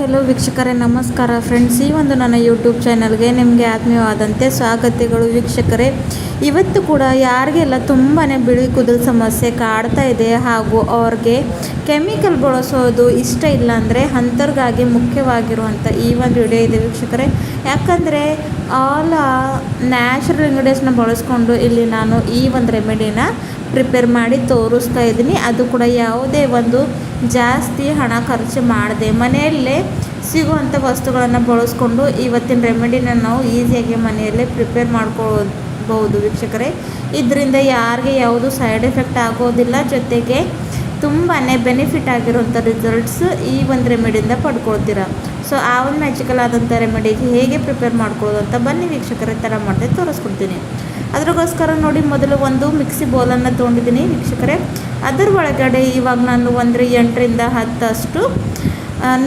Hello ವೀಕ್ಷಕರೇ, ನಮಸ್ಕಾರ friends. ಈ ಒಂದು ನನ್ನ ಯೂಟ್ಯೂಬ್ ಚಾನಲ್ಗೆ ನಿಮಗೆ ಆತ್ಮೀಯವಾದಂತೆ ಸ್ವಾಗತಗಳು ವೀಕ್ಷಕರೇ. ಇವತ್ತು ಕೂಡ ಯಾರಿಗೆಲ್ಲ ತುಂಬಾ ಬಿಳಿ ಕೂದಲು ಸಮಸ್ಯೆ ಕಾಡ್ತಾ ಇದೆ ಹಾಗೂ ಅವ್ರಿಗೆ ಕೆಮಿಕಲ್ ಬಳಸೋದು ಇಷ್ಟ ಇಲ್ಲ ಅಂದರೆ ಅಂಥವ್ರಿಗಾಗಿ ಮುಖ್ಯವಾಗಿರುವಂಥ ಈ ಒಂದು ವಿಡಿಯೋ ಇದೆ ವೀಕ್ಷಕರೇ. ಯಾಕಂದರೆ ಆಲ್ ನ್ಯಾಚುರಲ್ ಇಂಗ್ರೀಡಿಯೆಂಟ್ಸ್ನ ಬಳಸ್ಕೊಂಡು ಇಲ್ಲಿ ನಾನು ಈ ಒಂದು ರೆಮಿಡಿನ ಪ್ರಿಪೇರ್ ಮಾಡಿ ತೋರಿಸ್ತಾ ಇದ್ದೀನಿ. ಅದು ಕೂಡ ಯಾವುದೇ ಒಂದು ಜಾಸ್ತಿ ಹಣ ಖರ್ಚು ಮಾಡದೆ ಮನೆಯಲ್ಲೇ ಸಿಗುವಂಥ ವಸ್ತುಗಳನ್ನು ಬಳಸ್ಕೊಂಡು ಇವತ್ತಿನ ರೆಮಿಡಿನ ನಾವು ಈಸಿಯಾಗಿ ಮನೆಯಲ್ಲೇ ಪ್ರಿಪೇರ್ ಮಾಡ್ಕೊಳ್ಬೋದು ವೀಕ್ಷಕರೇ. ಇದರಿಂದ ಯಾರಿಗೆ ಯಾವುದು ಸೈಡ್ ಎಫೆಕ್ಟ್ ಆಗೋದಿಲ್ಲ, ಜೊತೆಗೆ ತುಂಬಾ ಬೆನಿಫಿಟ್ ಆಗಿರುವಂಥ ರಿಸಲ್ಟ್ಸ್ ಈ ಒಂದು ರೆಮಿಡಿಯಿಂದ ಪಡ್ಕೊಳ್ತೀರಾ. ಸೊ ಆ ಒಂದು ಮ್ಯಾಜಿಕಲ್ ಆದಂಥ ರೆಮಿಡಿಗೆ ಹೇಗೆ ಪ್ರಿಪೇರ್ ಮಾಡ್ಕೊಳ್ಳೋದು ಅಂತ ಬನ್ನಿ ವೀಕ್ಷಕರೇ, ಥರ ಮಾಡಿದೆ ತೋರಿಸ್ಕೊಡ್ತೀನಿ. ಅದಕ್ಕೋಸ್ಕರ ನೋಡಿ, ಮೊದಲು ಒಂದು ಮಿಕ್ಸಿ ಬೌಲನ್ನು ತೊಗೊಂಡಿದ್ದೀನಿ ವೀಕ್ಷಕರೇ. ಅದರ ಒಳಗಡೆ ಇವಾಗ ನಾನು 8 ರಿಂದ 10 ಅಷ್ಟು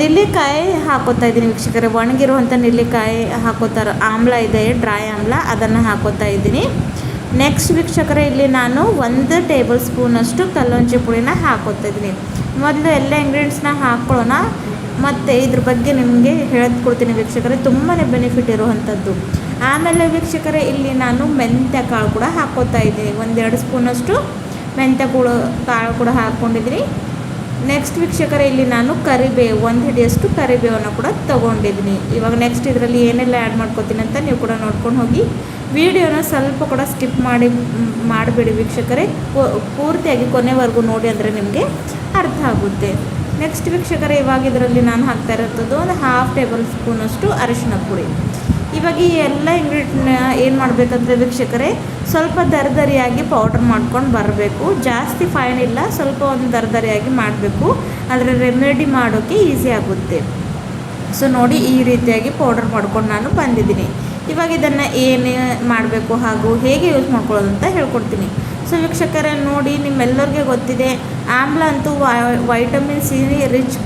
ನೆಲ್ಲಿಕಾಯಿ ಹಾಕೋತಾ ಇದ್ದೀನಿ ವೀಕ್ಷಕರೇ. ಒಣಗಿರುವಂಥ ನೆಲ್ಲಿಕಾಯಿ ಹಾಕೋತಾರೆ, ಆಮ್ಲ ಇದೆ, ಡ್ರೈ ಆಮ್ಲ, ಅದನ್ನು ಹಾಕೋತಾ ಇದ್ದೀನಿ. ನೆಕ್ಸ್ಟ್ ವೀಕ್ಷಕರೇ, ಇಲ್ಲಿ ನಾನು 1 ಟೇಬಲ್ ಸ್ಪೂನಷ್ಟು ಕಲ್ಲೊಂಜಿ ಪುಡಿನ ಹಾಕೋತಾ ಇದ್ದೀನಿ. ಮೊದಲು ಎಲ್ಲ ಇಂಗ್ರೀಡಿಯೆಂಟ್ಸ್ನ ಹಾಕ್ಕೊಳ್ಳೋಣ, ಮತ್ತು ಇದ್ರ ಬಗ್ಗೆ ನಿಮಗೆ ಹೇಳ್ಕೊಡ್ತೀನಿ ವೀಕ್ಷಕರೇ. ತುಂಬಾ ಬೆನಿಫಿಟ್ ಇರುವಂಥದ್ದು. ಆಮೇಲೆ ವೀಕ್ಷಕರೇ, ಇಲ್ಲಿ ನಾನು ಮೆಂತ್ಯ ಕಾಳು ಕೂಡ ಹಾಕೋತಾ ಇದ್ದೀನಿ. 1-2 ಸ್ಪೂನಷ್ಟು ಮೆಂತ್ಯ ಕಾಳು ಕೂಡ ಹಾಕ್ಕೊಂಡಿದ್ದೀನಿ. ನೆಕ್ಸ್ಟ್ ವೀಕ್ಷಕರೇ, ಇಲ್ಲಿ ನಾನು ಕರಿಬೇವು 1 ಹಿಡಿಯಷ್ಟು ಕರಿಬೇವನ್ನು ಕೂಡ ತೊಗೊಂಡಿದ್ದೀನಿ. ಇವಾಗ ನೆಕ್ಸ್ಟ್ ಇದರಲ್ಲಿ ಏನೆಲ್ಲ ಆ್ಯಡ್ ಮಾಡ್ಕೊತೀನಿ ಅಂತ ನೀವು ಕೂಡ ನೋಡ್ಕೊಂಡು ಹೋಗಿ. ವಿಡಿಯೋನ ಸ್ವಲ್ಪ ಕೂಡ ಸ್ಕಿಪ್ ಮಾಡಬೇಡಿ ವೀಕ್ಷಕರೇ, ಪೂರ್ತಿಯಾಗಿ ಕೊನೆವರೆಗೂ ನೋಡಿ, ಅಂದರೆ ನಿಮಗೆ ಅರ್ಥ ಆಗುತ್ತೆ. ನೆಕ್ಸ್ಟ್ ವೀಕ್ಷಕರೇ, ಇವಾಗ ಇದರಲ್ಲಿ ನಾನು ಹಾಕ್ತಾ ಇರೋಂಥದ್ದು 1/2 ಟೇಬಲ್ ಸ್ಪೂನಷ್ಟು ಅರಿಶಿನ ಪುಡಿ. ಇವಾಗ ಈ ಎಲ್ಲ ಇಂಗ್ರೀಡಿಯೆಂಟ್ನ ಏನು ಮಾಡಬೇಕಂದ್ರೆ ವೀಕ್ಷಕರೇ, ಸ್ವಲ್ಪ ದರದರಿಯಾಗಿ ಪೌಡ್ರ್ ಮಾಡ್ಕೊಂಡು ಬರಬೇಕು. ಜಾಸ್ತಿ ಫೈನ್ ಇಲ್ಲ, ಸ್ವಲ್ಪ ಒಂದು ದರದರಿಯಾಗಿ ಮಾಡಬೇಕು, ಆದರೆ ರೆಮಿಡಿ ಮಾಡೋಕ್ಕೆ ಈಸಿ ಆಗುತ್ತೆ. ಸೊ ನೋಡಿ, ಈ ರೀತಿಯಾಗಿ ಪೌಡರ್ ಮಾಡ್ಕೊಂಡು ನಾನು ಬಂದಿದ್ದೀನಿ. ಇವಾಗ ಇದನ್ನು ಏನು ಮಾಡಬೇಕು ಹಾಗೂ ಹೇಗೆ ಯೂಸ್ ಮಾಡ್ಕೊಳ್ಳೋದು ಅಂತ ಹೇಳ್ಕೊಡ್ತೀನಿ. ಸೊ ವೀಕ್ಷಕರೇ ನೋಡಿ, ನಿಮ್ಮೆಲ್ಲರಿಗೆ ಗೊತ್ತಿದೆ, ಆಮ್ಲ ಅಂತೂ ವೈಟಮಿನ್ ಸಿ ರಿಚ್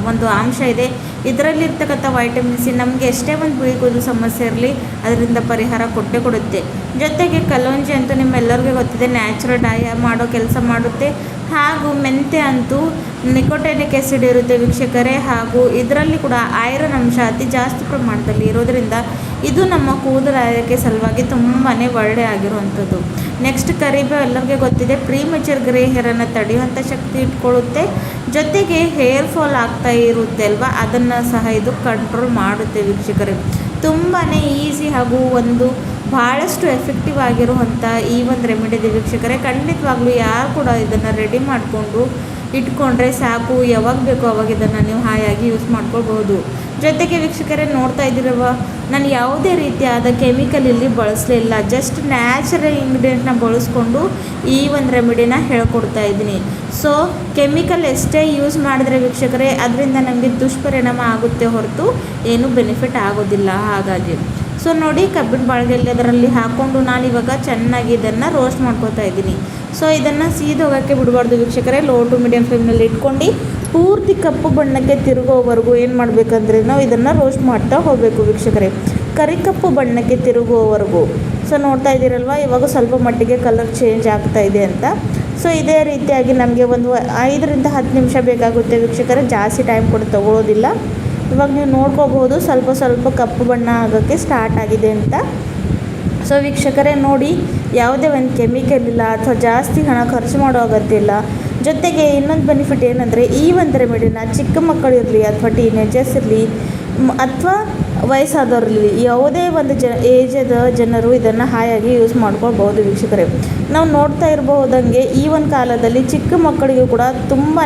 ಒಂದು ಅಂಶ ಇದೆ. ಇದರಲ್ಲಿರ್ತಕ್ಕಂಥ ವೈಟಮಿನ್ ಸಿ ನಮಗೆ ಎಷ್ಟೇ ಒಂದು ಬಿಳಿ ಕೂದಲು ಸಮಸ್ಯೆ ಇರಲಿ ಅದರಿಂದ ಪರಿಹಾರ ಕೊಡುತ್ತೆ. ಜೊತೆಗೆ ಕಲ್ಲೊಂಜಿ ಅಂತೂ ನಿಮ್ಮೆಲ್ಲರಿಗೆ ಗೊತ್ತಿದೆ, ನ್ಯಾಚುರಲ್ ಡೈ ಮಾಡೋ ಕೆಲಸ ಮಾಡುತ್ತೆ. ಹಾಗೂ ಮೆಂತ್ಯ ಅಂತೂ ನಿಕೋಟಿನಿಕ್ ಆ್ಯಸಿಡ್ ಇರುತ್ತೆ ವೀಕ್ಷಕರೇ, ಹಾಗೂ ಇದರಲ್ಲಿ ಕೂಡ ಐರನ್ ಅಂಶ ಅತಿ ಜಾಸ್ತಿ ಪ್ರಮಾಣದಲ್ಲಿ ಇರೋದರಿಂದ ಇದು ನಮ್ಮ ಕೂದಲು ಆರೋಗ್ಯಕ್ಕೆ ಸಲುವಾಗಿ ತುಂಬಾ ಒಳ್ಳೆಯ ಆಗಿರುವಂಥದ್ದು. ನೆಕ್ಸ್ಟ್ ಕರಿಬೇವು ಎಲ್ಲರಿಗೆ ಗೊತ್ತಿದೆ, ಪ್ರೀಮೆಚೂರ್ ಗ್ರೇ ಹೇರನ್ನು ತಡೆಯುವಂಥ ಶಕ್ತಿ ಇಟ್ಕೊಳ್ಳುತ್ತೆ. ಜೊತೆಗೆ ಹೇರ್ ಫಾಲ್ ಆಗ್ತಾ ಇರುತ್ತೆ ಅಲ್ವಾ, ಅದನ್ನು ಸಹ ಇದು ಕಂಟ್ರೋಲ್ ಮಾಡುತ್ತೆ ವೀಕ್ಷಕರೇ. ತುಂಬಾ ಈಸಿ ಹಾಗೂ ಒಂದು ಭಾಳಷ್ಟು ಎಫೆಕ್ಟಿವ್ ಆಗಿರುವಂಥ ಈ ಒಂದು ರೆಮಿಡಿ ಇದೆ ವೀಕ್ಷಕರೇ. ಖಂಡಿತವಾಗ್ಲೂ ಯಾರು ಕೂಡ ಇದನ್ನು ರೆಡಿ ಮಾಡಿಕೊಂಡು ಇಟ್ಕೊಂಡ್ರೆ ಸಾಕು, ಯಾವಾಗ ಬೇಕೋ ಅವಾಗ ಇದನ್ನು ನೀವು ಹಾಯಾಗಿ ಯೂಸ್ ಮಾಡ್ಕೊಳ್ಬೋದು. ಜೊತೆಗೆ ವೀಕ್ಷಕರೇ, ನೋಡ್ತಾ ಇದ್ದೀರವ, ನಾನು ಯಾವುದೇ ರೀತಿಯಾದ ಕೆಮಿಕಲ್ ಇಲ್ಲಿ ಬಳಸಲಿಲ್ಲ, ಜಸ್ಟ್ ನ್ಯಾಚುರಲ್ ಇಂಗ್ರೀಡಿಯೆಂಟ್ನ ಬಳಸ್ಕೊಂಡು ಈ ಒಂದು ರೆಮಿಡಿನ ಹೇಳ್ಕೊಡ್ತಾ ಇದ್ದೀನಿ. ಸೊ ಕೆಮಿಕಲ್ ಎಷ್ಟೇ ಯೂಸ್ ಮಾಡಿದ್ರೆ ವೀಕ್ಷಕರೇ, ಅದರಿಂದ ನಮಗೆ ದುಷ್ಪರಿಣಾಮ ಆಗುತ್ತೆ ಹೊರತು ಏನೂ ಬೆನಿಫಿಟ್ ಆಗೋದಿಲ್ಲ. ಹಾಗಾಗಿ ಸೊ ನೋಡಿ, ಕಬ್ಬಿಣ ಬಾಳ್ಗೆಲ್ಲಿ ಅದರಲ್ಲಿ ಹಾಕ್ಕೊಂಡು ನಾನು ಇವಾಗ ಚೆನ್ನಾಗಿ ಇದನ್ನು ರೋಸ್ಟ್ ಮಾಡ್ಕೊತಾ ಇದ್ದೀನಿ. ಸೊ ಇದನ್ನು ಸೀದೋಗೋಕ್ಕೆ ಬಿಡಬಾರ್ದು ವೀಕ್ಷಕರೇ. ಲೋ ಟು ಮೀಡಿಯಮ್ ಫ್ಲೇಮ್ನಲ್ಲಿ ಇಟ್ಕೊಂಡು ಪೂರ್ತಿ ಕಪ್ಪು ಬಣ್ಣಕ್ಕೆ ತಿರುಗೋವರೆಗೂ ಏನು ಮಾಡಬೇಕಂದ್ರೆ ನಾವು ಇದನ್ನು ರೋಸ್ಟ್ ಮಾಡ್ತಾ ಹೋಗಬೇಕು ವೀಕ್ಷಕರೇ, ಕಪ್ಪು ಬಣ್ಣಕ್ಕೆ ತಿರುಗುವವರೆಗೂ. ಸೊ ನೋಡ್ತಾ ಇದ್ದೀರಲ್ವ, ಇವಾಗ ಸ್ವಲ್ಪ ಮಟ್ಟಿಗೆ ಕಲರ್ ಚೇಂಜ್ ಆಗ್ತಾ ಇದೆ ಅಂತ. ಸೊ ಇದೇ ರೀತಿಯಾಗಿ ನಮಗೆ ಒಂದು 5 ರಿಂದ 10 ನಿಮಿಷ ಬೇಕಾಗುತ್ತೆ ವೀಕ್ಷಕರೇ, ಜಾಸ್ತಿ ಟೈಮ್ ಕೂಡ ತೊಗೊಳ್ಳೋದಿಲ್ಲ. ಇವಾಗ ನೀವು ನೋಡ್ಕೋಬಹುದು, ಸ್ವಲ್ಪ ಕಪ್ಪು ಬಣ್ಣ ಆಗೋಕ್ಕೆ ಸ್ಟಾರ್ಟ್ ಆಗಿದೆ ಅಂತ. ಸೊ ವೀಕ್ಷಕರೇ ನೋಡಿ, ಯಾವುದೇ ಒಂದು ಕೆಮಿಕಲ್ ಇಲ್ಲ ಅಥವಾ ಜಾಸ್ತಿ ಹಣ ಖರ್ಚು ಮಾಡೋ ಅಗತ್ಯ ಇಲ್ಲ. ಜೊತೆಗೆ ಇನ್ನೊಂದು ಬೆನಿಫಿಟ್ ಏನಂದರೆ, ಈ ಒಂದು ರೆಮಿಡಿನ ಚಿಕ್ಕ ಮಕ್ಕಳಿರಲಿ ಅಥವಾ ಟೀನೇಜರ್ಸ್ ಇರಲಿ ಅಥವಾ ವಯಸ್ಸಾದವ್ರಿರಲಿ, ಯಾವುದೇ ಒಂದು ಏಜದ ಜನರು ಇದನ್ನು ಹಾಯಾಗಿ ಯೂಸ್ ಮಾಡ್ಕೊಳ್ಬೋದು ವೀಕ್ಷಕರೇ. ನಾವು ನೋಡ್ತಾ ಇರಬಹುದಂಗೆ ಈ ಒಂದು ಕಾಲದಲ್ಲಿ ಚಿಕ್ಕ ಮಕ್ಕಳಿಗೂ ಕೂಡ ತುಂಬಾ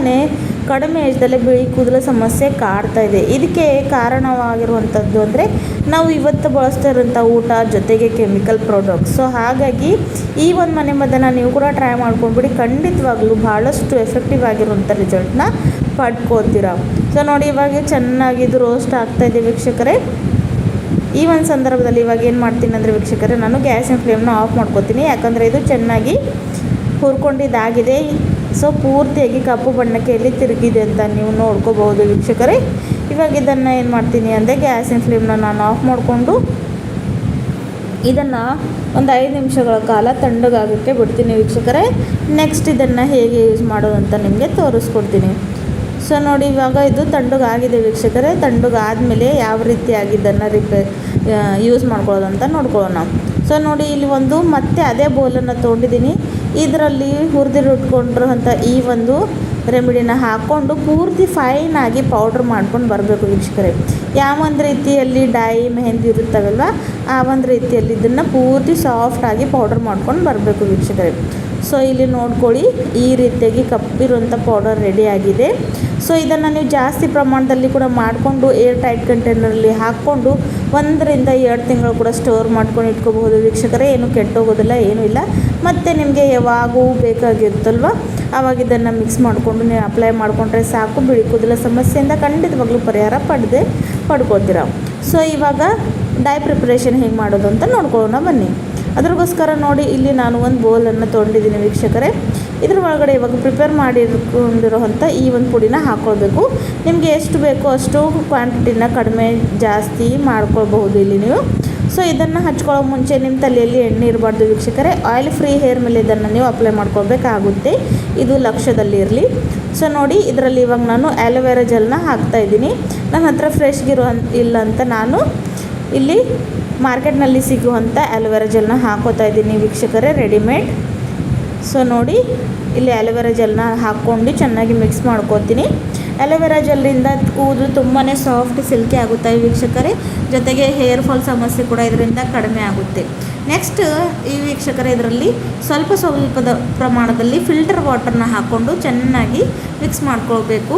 ಕಡಿಮೆ ಏಜ್ದಲ್ಲೇ ಬಿಳಿ ಕೂದಲು ಸಮಸ್ಯೆ ಕಾಡ್ತಾ ಇದೆ. ಇದಕ್ಕೆ ಕಾರಣವಾಗಿರುವಂಥದ್ದು ಅಂದರೆ ನಾವು ಇವತ್ತು ಬಳಸ್ತಾ ಇರೋಂಥ ಊಟ, ಜೊತೆಗೆ ಕೆಮಿಕಲ್ ಪ್ರಾಡಕ್ಟ್ಸ್. ಸೊ ಹಾಗಾಗಿ ಈ ಒಂದು ಮನೆಮದ್ದನ್ನು ನೀವು ಕೂಡ ಟ್ರೈ ಮಾಡ್ಕೊಂಡ್ಬಿಡಿ, ಖಂಡಿತವಾಗ್ಲೂ ಭಾಳಷ್ಟು ಎಫೆಕ್ಟಿವ್ ಆಗಿರುವಂಥ ರಿಸಲ್ಟ್ನ ಪಡ್ಕೋತೀರಾ. ಸೊ ನೋಡಿ, ಇವಾಗ ಚೆನ್ನಾಗಿ ಇದು ರೋಸ್ಟ್ ಆಗ್ತಾಯಿದೆ ವೀಕ್ಷಕರೇ. ಈ ಒಂದು ಸಂದರ್ಭದಲ್ಲಿ ಇವಾಗ ಏನು ಮಾಡ್ತೀನಿ ಅಂದರೆ ವೀಕ್ಷಕರೇ, ನಾನು ಗ್ಯಾಸಿನ ಫ್ಲೇಮ್ನ ಆಫ್ ಮಾಡ್ಕೋತೀನಿ. ಯಾಕಂದರೆ ಇದು ಚೆನ್ನಾಗಿ ಹುರ್ಕೊಂಡಿದ್ದಾಗಿದೆ. ಸೊ ಪೂರ್ತಿಯಾಗಿ ಕಪ್ಪು ಬಣ್ಣಕ್ಕೆ ಎಲ್ಲಿ ತಿರುಗಿದೆ ಅಂತ ನೀವು ನೋಡ್ಕೋಬಹುದು ವೀಕ್ಷಕರೇ. ಇವಾಗ ಇದನ್ನು ಏನು ಮಾಡ್ತೀನಿ ಅಂದರೆ ಗ್ಯಾಸಿನ ಫ್ಲೇಮ್ನ ನಾನು ಆಫ್ ಮಾಡಿಕೊಂಡು ಇದನ್ನು ಒಂದು 5 ನಿಮಿಷಗಳ ಕಾಲ ತಣ್ಣಗಾಗೋಕ್ಕೆ ಬಿಡ್ತೀನಿ ವೀಕ್ಷಕರೇ. ನೆಕ್ಸ್ಟ್ ಇದನ್ನು ಹೇಗೆ ಯೂಸ್ ಮಾಡೋದು ಅಂತ ನಿಮಗೆ ತೋರಿಸ್ಕೊಡ್ತೀನಿ. ಸೊ ನೋಡಿ ಇವಾಗ ಇದು ತಣ್ಣಗಾಗಿದೆ ವೀಕ್ಷಕರೇ. ತಣ್ಣಗಾದ್ಮೇಲೆ ಯಾವ ರೀತಿಯಾಗಿ ಇದನ್ನು ಯೂಸ್ ಮಾಡ್ಕೊಳ್ಳೋದು ಅಂತ ನೋಡ್ಕೊಳ್ಳೋಣ. ಸೊ ನೋಡಿ ಇಲ್ಲಿ ಒಂದು ಮತ್ತೆ ಅದೇ ಬೌಲನ್ನು ತೊಗೊಂಡಿದ್ದೀನಿ. ಇದರಲ್ಲಿ ಹುರಿದಿಟ್ಕೊಂಡಿರೋಂಥ ಈ ಒಂದು ರೆಮಿಡಿನ ಹಾಕ್ಕೊಂಡು ಪೂರ್ತಿ ಫೈನಾಗಿ ಪೌಡ್ರ್ ಮಾಡ್ಕೊಂಡು ಬರಬೇಕು ವೀಕ್ಷಕರೇ. ಯಾವ ಒಂದು ರೀತಿಯಲ್ಲಿ ಡೈ ಮೆಹಂದಿ ಇರುತ್ತವಲ್ವ ಆ ಒಂದು ರೀತಿಯಲ್ಲಿ ಇದನ್ನು ಪೂರ್ತಿ ಸಾಫ್ಟಾಗಿ ಪೌಡರ್ ಮಾಡ್ಕೊಂಡು ಬರಬೇಕು ವೀಕ್ಷಕರೇ. ಸೊ ಇಲ್ಲಿ ನೋಡ್ಕೊಳ್ಳಿ, ಈ ರೀತಿಯಾಗಿ ಕಪ್ಪಿರುವಂಥ ಪೌಡರ್ ರೆಡಿ ಆಗಿದೆ. ಸೊ ಇದನ್ನು ನೀವು ಜಾಸ್ತಿ ಪ್ರಮಾಣದಲ್ಲಿ ಕೂಡ ಮಾಡಿಕೊಂಡು ಏರ್ ಟೈಟ್ ಕಂಟೈನರಲ್ಲಿ ಹಾಕ್ಕೊಂಡು 1 ರಿಂದ 2 ತಿಂಗಳು ಕೂಡ ಸ್ಟೋರ್ ಮಾಡ್ಕೊಂಡು ಇಟ್ಕೋಬಹುದು ವೀಕ್ಷಕರೇ. ಏನು ಕೆಟ್ಟೋಗೋದಿಲ್ಲ, ಏನೂ ಇಲ್ಲ. ಮತ್ತು ನಿಮಗೆ ಯಾವಾಗೂ ಬೇಕಾಗಿರುತ್ತಲ್ವ ಆವಾಗ ಇದನ್ನು ಮಿಕ್ಸ್ ಮಾಡಿಕೊಂಡು ನೀವು ಅಪ್ಲೈ ಮಾಡಿಕೊಂಡ್ರೆ ಸಾಕು. ಬಿಳಿ ಕೂದಲ ಸಮಸ್ಯೆಯಿಂದ ಖಂಡಿತವಾಗ್ಲೂ ಪರಿಹಾರ ಪಡ್ಕೊಳ್ತೀರ. ಸೊ ಇವಾಗ ಡೈ ಪ್ರಿಪ್ರೇಷನ್ ಹೇಗೆ ಮಾಡೋದು ಅಂತ ನೋಡ್ಕೊಳ್ಳೋಣ ಬನ್ನಿ. ಅದ್ರಗೋಸ್ಕರ ನೋಡಿ ಇಲ್ಲಿ ನಾನು ಒಂದು ಬೌಲನ್ನು ತೊಗೊಂಡಿದ್ದೀನಿ ವೀಕ್ಷಕರೇ. ಇದ್ರ ಒಳಗಡೆ ಇವಾಗ ಪ್ರಿಪೇರ್ ಮಾಡಿಕೊಂಡಿರೋವಂಥ ಈ ಒಂದು ಪುಡಿನ ಹಾಕ್ಕೊಳ್ಬೇಕು. ನಿಮಗೆ ಎಷ್ಟು ಬೇಕೋ ಅಷ್ಟು ಕ್ವಾಂಟಿಟಿನ ಕಡಿಮೆ ಜಾಸ್ತಿ ಮಾಡ್ಕೊಳ್ಬಹುದು ಇಲ್ಲಿ ನೀವು. ಸೊ ಇದನ್ನು ಹಚ್ಕೊಳ್ಳೋ ಮುಂಚೆ ನಿಮ್ಮ ತಲೆಯಲ್ಲಿ ಎಣ್ಣೆ ಇರಬಾರ್ದು ವೀಕ್ಷಕರೇ. ಆಯಿಲ್ ಫ್ರೀ ಹೇರ್ ಮೇಲೆ ಇದನ್ನು ನೀವು ಅಪ್ಲೈ ಮಾಡ್ಕೊಳ್ಬೇಕಾಗುತ್ತೆ. ಇದು ಲಕ್ಷ್ಯದಲ್ಲಿ ಇರಲಿ. ಸೊ ನೋಡಿ ಇದರಲ್ಲಿ ಇವಾಗ ನಾನು ಆ್ಯಲೋವೆರಾ ಜೆಲ್ನ ಹಾಕ್ತಾಯಿದ್ದೀನಿ. ನನ್ನ ಹತ್ರ ಫ್ರೆಶ್ಗಿರೋ ಇಲ್ಲ ಅಂತ ನಾನು ಇಲ್ಲಿ ಮಾರ್ಕೆಟ್ನಲ್ಲಿ ಸಿಗುವಂಥ ಆ್ಯಲೋವೆರಾ ಜೆಲ್ನ ಹಾಕೋತಾ ಇದ್ದೀನಿ ವೀಕ್ಷಕರೇ, ರೆಡಿಮೇಡ್. ಸೊ ನೋಡಿ ಇಲ್ಲಿ ಆ್ಯಲೋವೆರಾ ಜೆಲ್ನ ಹಾಕ್ಕೊಂಡು ಚೆನ್ನಾಗಿ ಮಿಕ್ಸ್ ಮಾಡ್ಕೋತೀನಿ. ಆ್ಯಲೋವೆರಾ ಜೆಲ್ಲಿಂದ ಕೂದಲು ತುಂಬಾ ಸಾಫ್ಟ್ ಸಿಲ್ಕಿ ಆಗುತ್ತೆ ವೀಕ್ಷಕರೇ. ಜೊತೆಗೆ ಹೇರ್ ಫಾಲ್ ಸಮಸ್ಯೆ ಕೂಡ ಇದರಿಂದ ಕಡಿಮೆ ಆಗುತ್ತೆ. ನೆಕ್ಸ್ಟ್ ಈ ವೀಕ್ಷಕರೇ ಇದರಲ್ಲಿ ಸ್ವಲ್ಪದ ಪ್ರಮಾಣದಲ್ಲಿ ಫಿಲ್ಟರ್ ವಾಟರ್ನ ಹಾಕ್ಕೊಂಡು ಚೆನ್ನಾಗಿ ಮಿಕ್ಸ್ ಮಾಡ್ಕೊಳ್ಬೇಕು.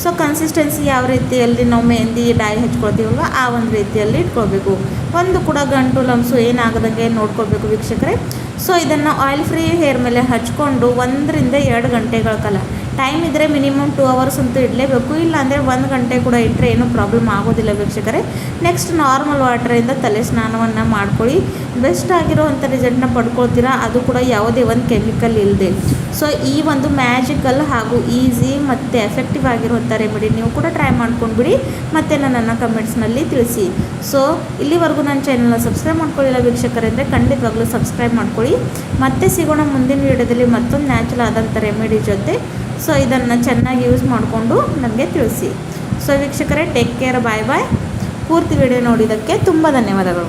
ಸೊ ಕನ್ಸಿಸ್ಟೆನ್ಸಿ ಯಾವ ರೀತಿಯಲ್ಲಿ ನಾವು ಮೆಹಂದಿ ಡೈ ಹಚ್ಕೊಳ್ತೀವಲ್ವ ಆ ಒಂದು ರೀತಿಯಲ್ಲಿ ಇಟ್ಕೊಳ್ಬೇಕು. ಒಂದು ಕೂಡ ಗಂಟು ಲಂಪ್ಸು ಏನಾಗದಂಗೆ ನೋಡ್ಕೊಳ್ಬೇಕು ವೀಕ್ಷಕರೇ. ಸೊ ಇದನ್ನು ಆಯಿಲ್ ಫ್ರೀ ಹೇರ್ ಮೇಲೆ ಹಚ್ಕೊಂಡು 1 ರಿಂದ 2 ಗಂಟೆಗಳ ಕಾಲ, ಟೈಮ್ ಇದ್ದರೆ ಮಿನಿಮಮ್ 2 ಅವರ್ಸ್ ಅಂತೂ ಇಡಲೇಬೇಕು. ಇಲ್ಲಾಂದರೆ 1 ಗಂಟೆ ಕೂಡ ಇಟ್ಟರೆ ಏನೂ ಪ್ರಾಬ್ಲಮ್ ಆಗೋದಿಲ್ಲ ವೀಕ್ಷಕರೇ. ನೆಕ್ಸ್ಟ್ ನಾರ್ಮಲ್ ವಾಟರಿಂದ ತಲೆ ಸ್ನಾನವನ್ನು ಮಾಡ್ಕೊಳ್ಳಿ. ಬೆಸ್ಟ್ ಆಗಿರೋವಂಥ ರಿಸಲ್ಟ್ನ ಪಡ್ಕೊಳ್ತೀರಾ, ಅದು ಕೂಡ ಯಾವುದೇ ಒಂದು ಕೆಮಿಕಲ್ ಇಲ್ಲದೆ. ಸೊ ಈ ಒಂದು ಮ್ಯಾಜಿಕಲ್ ಹಾಗೂ ಈಸಿ ಮತ್ತು ಎಫೆಕ್ಟಿವ್ ಆಗಿರುವಂಥ ರೆಮಿಡಿ ನೀವು ಕೂಡ ಟ್ರೈ ಮಾಡ್ಕೊಂಡ್ಬಿಡಿ. ಮತ್ತು ನನ್ನನ್ನು ಕಮೆಂಟ್ಸ್ನಲ್ಲಿ ತಿಳಿಸಿ. ಸೊ ಇಲ್ಲಿವರೆಗೂ ನನ್ನ ಚಾನಲ್ನ ಸಬ್ಸ್ಕ್ರೈಬ್ ಮಾಡ್ಕೊಳ್ಳಿಲ್ಲ ವೀಕ್ಷಕರೇ ಅಂದರೆ ಖಂಡಿತವಾಗ್ಲೂ ಸಬ್ಸ್ಕ್ರೈಬ್ ಮಾಡ್ಕೊಳ್ಳಿ. ಮತ್ತೆ ಸಿಗೋಣ ಮುಂದಿನ ವೀಡಿಯೋದಲ್ಲಿ ಮತ್ತೊಂದು ನ್ಯಾಚುರಲ್ ಆದಂಥ ರೆಮಿಡಿ ಜೊತೆ. ಸೊ ಇದನ್ನು ಚೆನ್ನಾಗಿ ಯೂಸ್ ಮಾಡಿಕೊಂಡು ನನಗೆ ತಿಳಿಸಿ. ಸೊ ವೀಕ್ಷಕರೇ ಟೇಕ್ ಕೇರ್, ಬಾಯ್ ಬಾಯ್. ಪೂರ್ತಿ ವಿಡಿಯೋ ನೋಡಿದ್ದಕ್ಕೆ ತುಂಬ ಧನ್ಯವಾದಗಳು.